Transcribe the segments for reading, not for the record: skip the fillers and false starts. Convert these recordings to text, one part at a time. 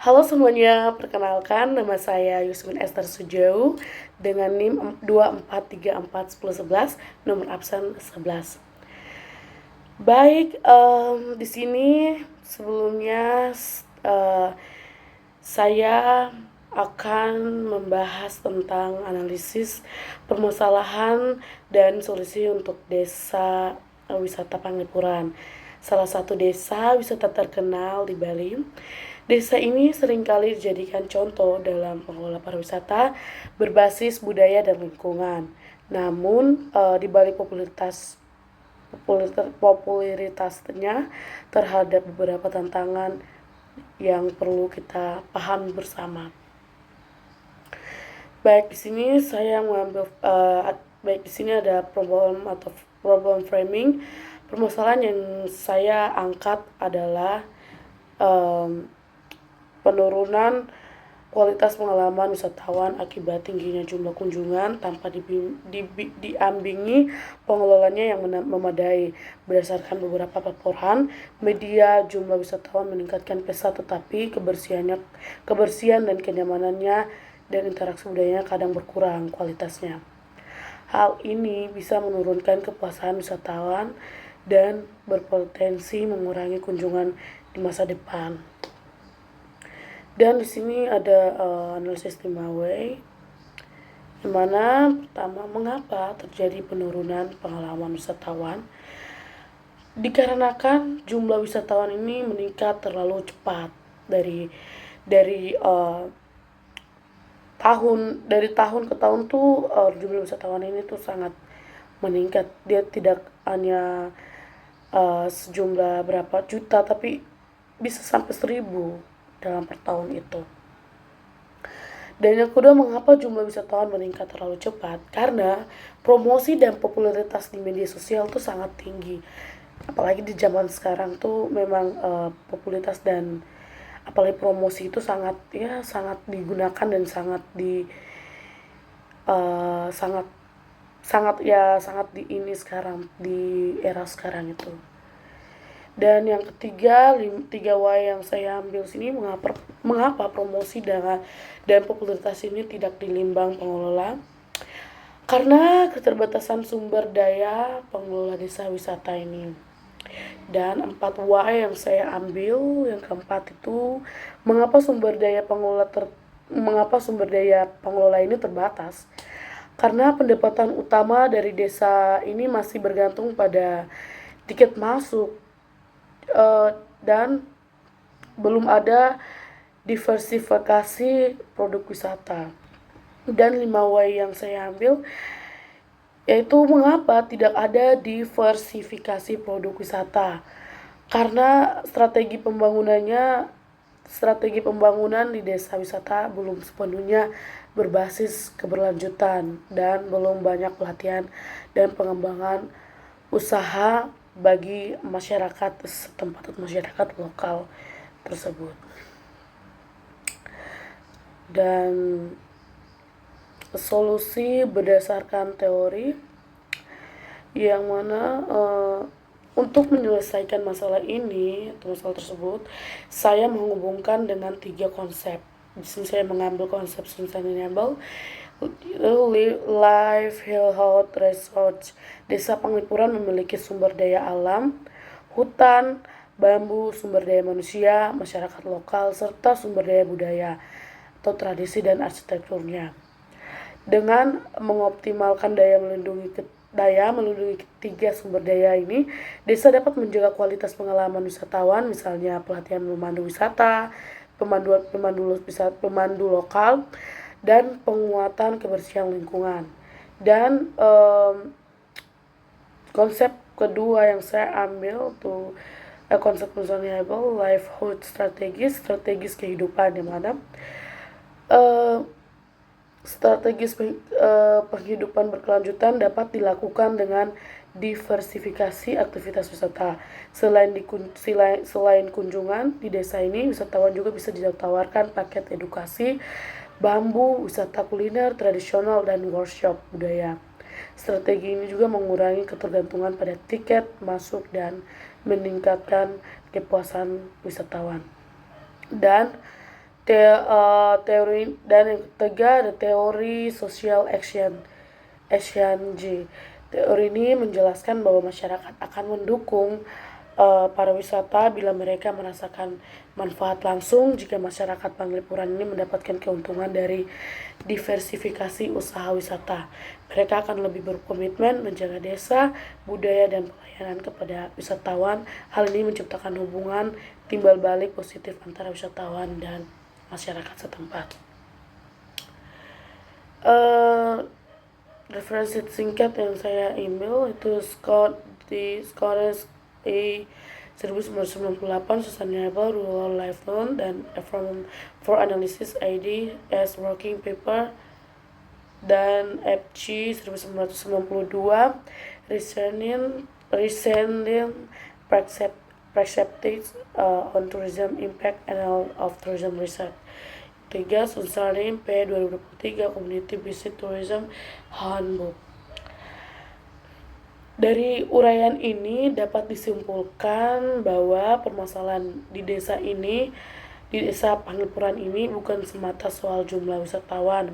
Halo semuanya, perkenalkan nama saya Yusmin Esther Sujau dengan NIM 24341011, nomor absen 11. Baik, di sini sebelumnya saya akan membahas tentang analisis permasalahan dan solusi untuk desa wisata Panglipuran, salah satu desa wisata terkenal di Bali. Desa ini seringkali dijadikan contoh dalam pengelola pariwisata berbasis budaya dan lingkungan. Namun, di balik popularitasnya terhadap beberapa tantangan yang perlu kita pahami bersama. Baik, di sini saya mengambil ada problem framing. Permasalahan yang saya angkat adalah penurunan kualitas pengalaman wisatawan akibat tingginya jumlah kunjungan tanpa diambingi pengelolanya yang memadai. Berdasarkan beberapa laporan media, jumlah wisatawan meningkatkan pesat, tetapi kebersihan dan kenyamanannya dan interaksi budayanya kadang berkurang kualitasnya. Hal ini bisa menurunkan kepuasan wisatawan dan berpotensi mengurangi kunjungan di masa depan. Dan di sini ada analisis 5W, di mana pertama, mengapa terjadi penurunan pengalaman wisatawan? Dikarenakan jumlah wisatawan ini meningkat terlalu cepat dari tahun ke tahun tuh jumlah wisatawan ini tuh sangat meningkat. Dia tidak hanya sejumlah berapa juta, tapi bisa sampai 1.000 dalam per tahun itu. Dan yang kedua, mengapa jumlah wisatawan meningkat terlalu cepat? Karena promosi dan popularitas di media sosial tuh sangat tinggi. Apalagi di zaman sekarang tuh memang popularitas dan apalagi promosi itu sangat digunakan dan sangat di sekarang di era sekarang itu. Dan yang ketiga, 3W yang saya ambil sini, mengapa promosi dan popularitas ini tidak dilimbang pengelola? Karena keterbatasan sumber daya pengelola desa wisata ini. Dan 4W yang saya ambil, yang keempat itu, mengapa sumber daya pengelola ini terbatas? Karena pendapatan utama dari desa ini masih bergantung pada tiket masuk, dan belum ada diversifikasi produk wisata. Dan 5W yang saya ambil yaitu mengapa tidak ada diversifikasi produk wisata? Karena strategi pembangunan di desa wisata belum sepenuhnya berbasis keberlanjutan dan belum banyak pelatihan dan pengembangan usaha bagi masyarakat setempat atau masyarakat lokal tersebut. Dan solusi berdasarkan teori yang mana untuk menyelesaikan masalah ini atau masalah tersebut, saya menghubungkan dengan 3 konsep. Di sini saya mengambil konsep sustainable, livelihood research. Desa Panglipuran memiliki sumber daya alam, hutan, bambu, sumber daya manusia, masyarakat lokal, serta sumber daya budaya atau tradisi dan arsitekturnya. Dengan mengoptimalkan daya melindungi ketiga sumber daya ini, desa dapat menjaga kualitas pengalaman wisatawan, misalnya pelatihan pemandu wisata, pemandu lokal, dan penguatan kebersihan lingkungan. Dan konsep kedua yang saya ambil tuh konsep sustainable livelihood strategis kehidupan, di mana strategis penghidupan berkelanjutan dapat dilakukan dengan diversifikasi aktivitas wisata. Selain kunjungan di desa ini, wisatawan juga bisa ditawarkan paket edukasi, bambu, wisata kuliner tradisional, dan workshop budaya. Strategi ini juga mengurangi ketergantungan pada tiket masuk dan meningkatkan kepuasan wisatawan. Dan teori, dan yang ketiga ada teori social action G. Teori ini menjelaskan bahwa masyarakat akan mendukung para wisata bila mereka merasakan manfaat langsung jika masyarakat Panglipuran ini mendapatkan keuntungan dari diversifikasi usaha wisata. Mereka akan lebih berkomitmen menjaga desa, budaya, dan pelayanan kepada wisatawan. Hal ini menciptakan hubungan timbal balik positif antara wisatawan dan masyarakat setempat. Referensi singkat yang saya email itu Scottish A 1998 Sustainable Rural Livelihood dan for Analysis ID as Working Paper, dan FG 1992 Reasoning Perceptives on Tourism Impact Annual of Tourism Research. 3. Sunsarim P 2023 Community Visit Tourism Handbook. Dari uraian ini dapat disimpulkan bahwa permasalahan di desa Panglipuran ini bukan semata soal jumlah wisatawan,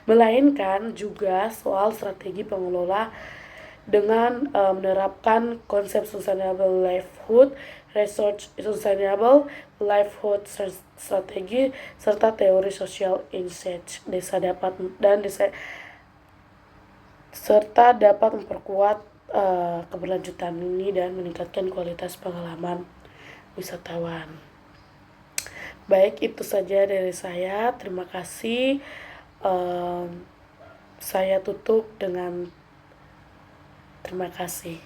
melainkan juga soal strategi pengelola dengan menerapkan konsep sustainable livelihood, research sustainable livelihood strategi, serta teori social insight serta dapat memperkuat keberlanjutan ini dan meningkatkan kualitas pengalaman wisatawan. Baik, itu saja dari saya. Terima kasih. Saya tutup dengan terima kasih.